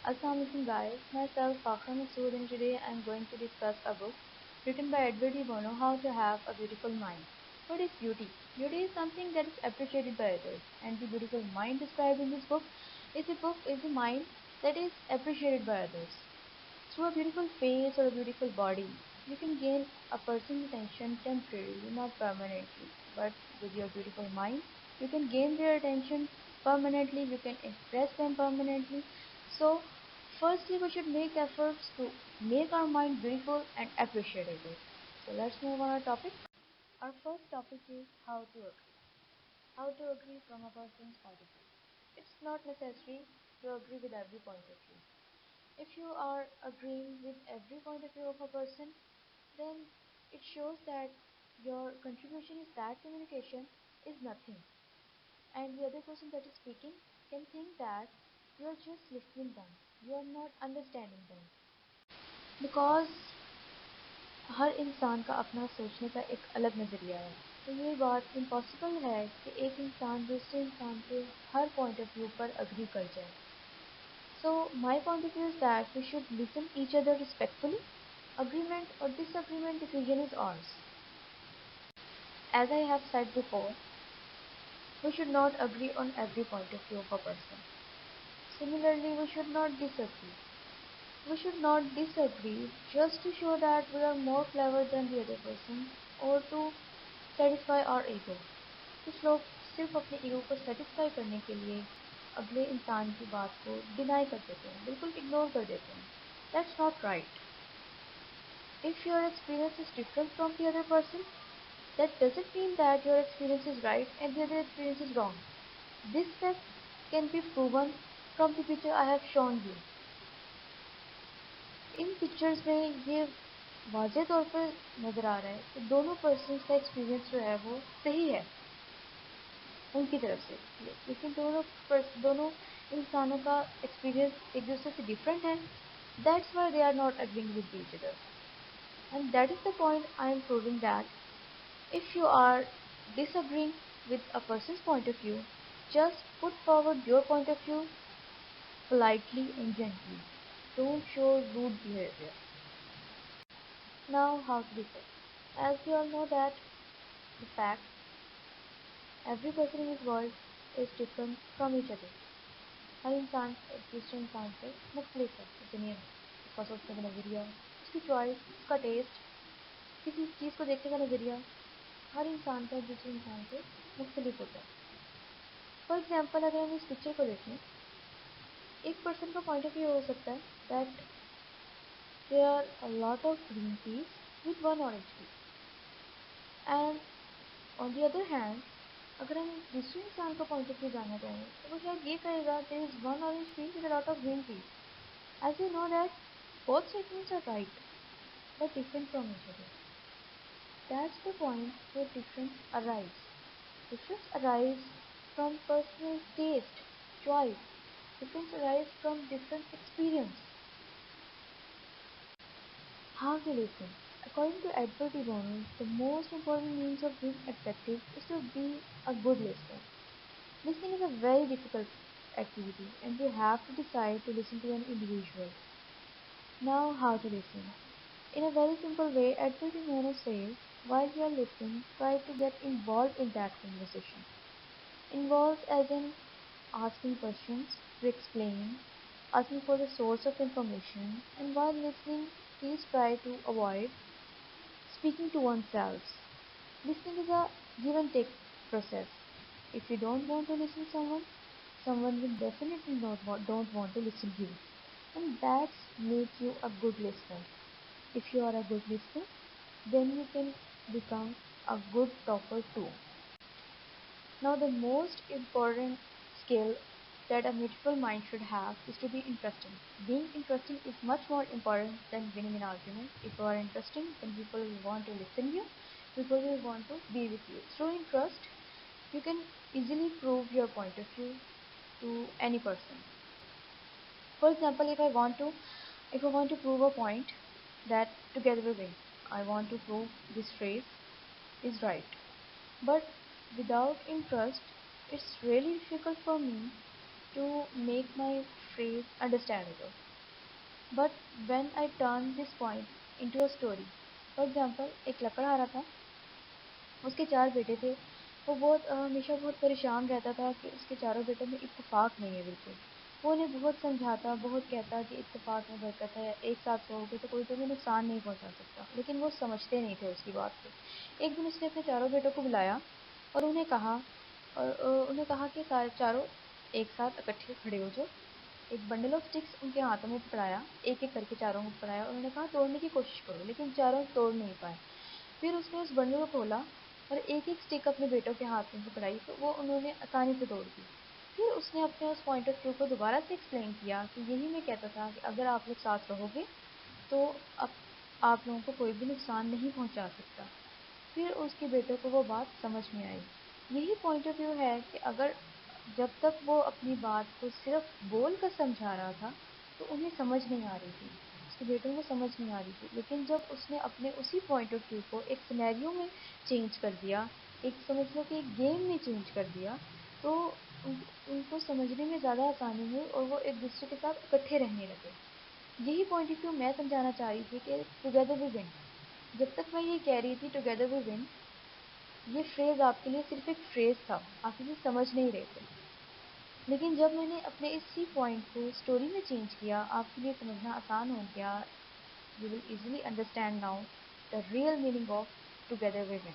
Assalamu alaikum guys, myself Fakhra Masood and today I am going to discuss a book written by Edward de Bono, How to Have a Beautiful Mind. What is beauty? Beauty is something that is appreciated by others, and the beautiful mind described in this book is a mind that is appreciated by others. Through a beautiful face or a beautiful body, you can gain a person's attention temporarily, not permanently. But with your beautiful mind, you can gain their attention permanently, you can impress them permanently. So, firstly, we should make efforts to make our mind beautiful and appreciable. So, let's move on our topic. Our first topic is how to agree. How to agree from a person's point of view. It's not necessary to agree with every point of view. If you are agreeing with every point of view of a person, then it shows that your contribution is that communication is nothing, and the other person that is speaking can think that you are just listening them, you are not understanding them. Because हर इंसान का अपना सोचने का एक अलग नज़रिया है, तो ये बात इम्पॉसिबल है कि एक इंसान दूसरे इंसान के हर पॉइंट ऑफ व्यू पर अग्री कर जाए. So my point of view is that we should listen each other respectfully. Agreement or disagreement decision is ours. As I have said before, we should not agree on every point of view of a person. Similarly, we should not disagree. We should not disagree just to show that we are more clever than the other person or to satisfy our ego. कुछ लोग सिर्फ अपने ego को satisfy करने के लिए अगले इंसान की बात को डिनाई कर देते हैं, बिल्कुल इग्नोर कर देते हैं. That's not right. If your experience is different from the other person, that doesn't mean that your experience is right and the other experience is wrong. This fact can be proven from the picture I have shown you. In pictures में ये वाज़ेह तौर पर नज़र आ रहा है कि दोनों persons का एक्सपीरियंस जो है वो सही है उनकी तरफ से, लेकिन दोनों इंसानों का एक्सपीरियंस एक दूसरे से डिफरेंट है. That's why they are not agreeing with each other. And that is the point I am proving that if you are disagreeing with a person's point of view, just put forward your point of view politely and gently. Don't show rude behavior. Now, how to differ? As we all know that the fact every person in this world is different from each other. हर इंसान एक दूसरे इंसान से मुख्तलिफ है opinion, उसका सोचने का नज़रिया, उसकी चॉइस, उसका टेस्ट, किसी चीज़ को देखने का नज़रिया हर इंसान का दूसरे इंसान से मुख्तलिफ होता है. फॉर एग्जाम्पल, अगर हम इस पिक्चर को देखें, एक पर्सन का पॉइंट ऑफ व्यू हो सकता है that there are a lot of green piece with one orange piece, and on the other hand अगर हम दूसरे इंसान का पॉइंट ऑफ व्यू जानना चाहें तो वो शायद ये कहेगा there is one orange piece with a lot of green piece. As you know that both statements are right but different from each other. That's the point where difference arises. Difference arises from personal taste, choice. Difference arises from different experience. How to listen? According to Edward de Bono, the most important means of being effective is to be a good listener. Listening is a very difficult activity and you have to decide to listen to an individual. Now, how to listen? In a very simple way, Edward de Bono says, while you are listening, try to get involved in that conversation. Involved as in asking questions, to explain, asking for the source of information, and while listening, please try to avoid speaking to oneself. Listening is a give and take process. If you don't want to listen to someone, someone will definitely don't want to listen to you. And that's make you a good listener. If you are a good listener, then you can become a good talker too. Now, the most important skill that a beautiful mind should have is to be interesting. Being interesting is much more important than winning an argument. If you are interesting, then people will want to listen to you. People will want to be with you. Through interest, you can easily prove your point of view to any person. For example, if I want to prove a point that together we win, I want to prove this phrase is right. But without interest, it's really difficult for me to make my phrase understandable. But when I turn this point into a story, for example, एक लकड़ा आ रहा था, उसके चार बेटे थे। वो हमेशा बहुत परेशान रहता था कि उसके चारों बेटों में इत्तेफाक नहीं है बिल्कुल। वो उन्हें बहुत समझाता, बहुत कहता कि इत्तेफाक में बरकत है, एक साथ रहोगे तो कोई तुम्हें नुकसान नहीं पहुंचा सकता, लेकिन वो समझते नहीं थे उसकी बात को। एक दिन उसने अपने चारों बेटों को बुलाया और उन्हें कहा कि चारों एक साथ इकट्ठे खड़े हो जाओ। एक बंडल ऑफ स्टिक्स उनके हाथों में पकड़ाया, एक एक करके चारों को पकड़ाया और उन्होंने कहा तोड़ने की कोशिश करो, लेकिन चारों तोड़ नहीं पाए। फिर उसने उस बंडल को खोला और एक एक स्टिक अपने बेटों के हाथ में पकड़ाई तो वो उन्होंने आसानी से तोड़ दी। फिर उसने अपने उस पॉइंट ऑफ व्यू को दोबारा से एक्सप्लेन किया कि यही मैं कहता था कि अगर आप लोग साथ रहोगे तो अब आप लोगों को कोई भी नुकसान नहीं पहुंचा सकता। फिर उसके बेटों को वो बात समझ में आई। यही पॉइंट ऑफ व्यू है कि अगर जब तक वो अपनी बात को सिर्फ बोल कर समझा रहा था तो उन्हें समझ नहीं आ रही थी, उसके बेटों को समझ नहीं आ रही थी। लेकिन जब उसने अपने उसी पॉइंट ऑफ व्यू को एक सिनेरियो में चेंज कर दिया, एक समझ लो कि एक गेम में चेंज कर दिया, तो उनको समझने में ज़्यादा आसानी हुई और वो एक दूसरे के साथ इकट्ठे रहने लगे। यही पॉइंट ऑफ व्यू मैं समझाना चाह रही थी कि टुगेदर वी विन। जब तक मैं ये कह रही थी टुगेदर वी विन, ये फ्रेज आपके लिए सिर्फ एक फ्रेज था, आप इसे समझ नहीं रहे थे। लेकिन जब मैंने अपने इसी पॉइंट को स्टोरी में चेंज किया, आपके लिए समझना आसान हो गया। You will easily understand now the real meaning of together we win.